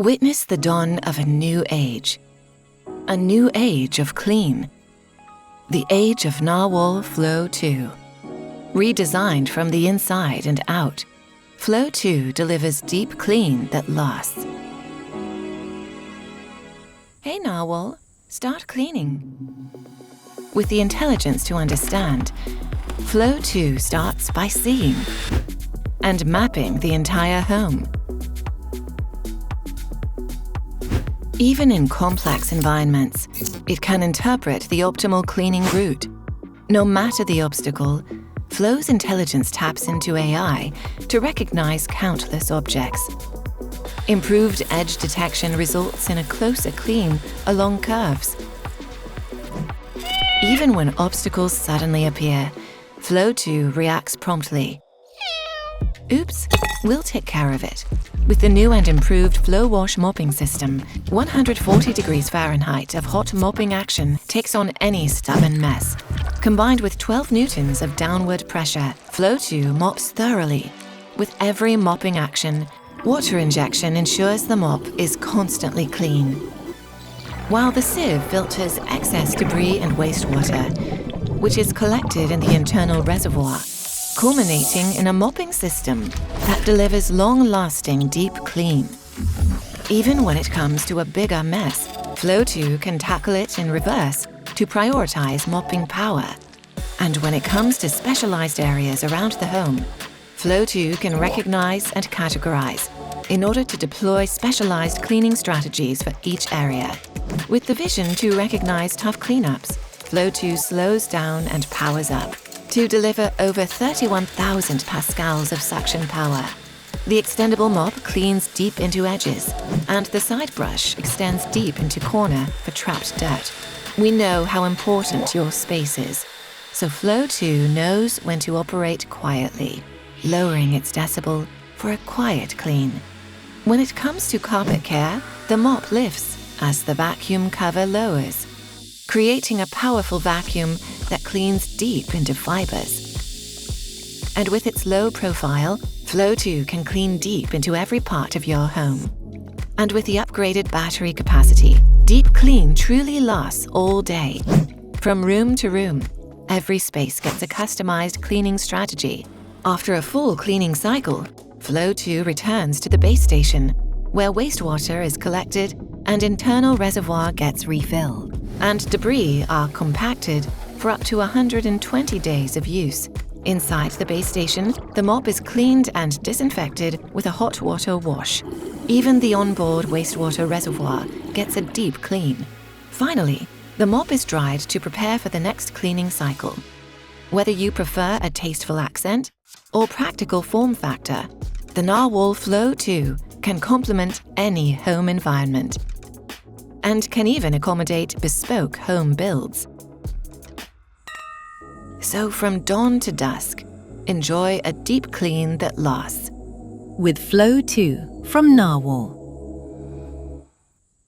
Witness the dawn of a new age of clean, the age of Narwal Flow 2. Redesigned from the inside and out, Flow 2 delivers deep clean that lasts. Hey Narwal, start cleaning. With the intelligence to understand, Flow 2 starts by seeing and mapping the entire home. Even in complex environments, it can interpret the optimal cleaning route. No matter the obstacle, Flow's intelligence taps into AI to recognize countless objects. Improved edge detection results in a closer clean along curves. Even when obstacles suddenly appear, Flow 2 reacts promptly. Oops, we'll take care of it. With the new and improved Flow Wash mopping system, 140 degrees Fahrenheit of hot mopping action takes on any stubborn mess. Combined with 12 newtons of downward pressure, Flow 2 mops thoroughly. With every mopping action, water injection ensures the mop is constantly clean, while the sieve filters excess debris and wastewater, which is collected in the internal reservoir, culminating in a mopping system that delivers long-lasting deep clean. Even when it comes to a bigger mess, Flow 2 can tackle it in reverse to prioritize mopping power. And when it comes to specialized areas around the home, Flow 2 can recognize and categorize in order to deploy specialized cleaning strategies for each area. With the vision to recognize tough cleanups, Flow 2 slows down and powers up to deliver over 31,000 pascals of suction power. The extendable mop cleans deep into edges, and the side brush extends deep into corner for trapped dirt. We know how important your space is, so Flow 2 knows when to operate quietly, lowering its decibel for a quiet clean. When it comes to carpet care, the mop lifts as the vacuum cover lowers, creating a powerful vacuum that cleans deep into fibers. And with its low profile, Flow 2 can clean deep into every part of your home. And with the upgraded battery capacity, deep clean truly lasts all day. From room to room, every space gets a customized cleaning strategy. After a full cleaning cycle, Flow 2 returns to the base station, where wastewater is collected and internal reservoir gets refilled, and debris are compacted for up to 120 days of use. Inside the base station, the mop is cleaned and disinfected with a hot water wash. Even the onboard wastewater reservoir gets a deep clean. Finally, the mop is dried to prepare for the next cleaning cycle. Whether you prefer a tasteful accent or practical form factor, the Narwal Flow 2 can complement any home environment and can even accommodate bespoke home builds. So from dawn to dusk, enjoy a deep clean that lasts. With Flow 2 from Narwal.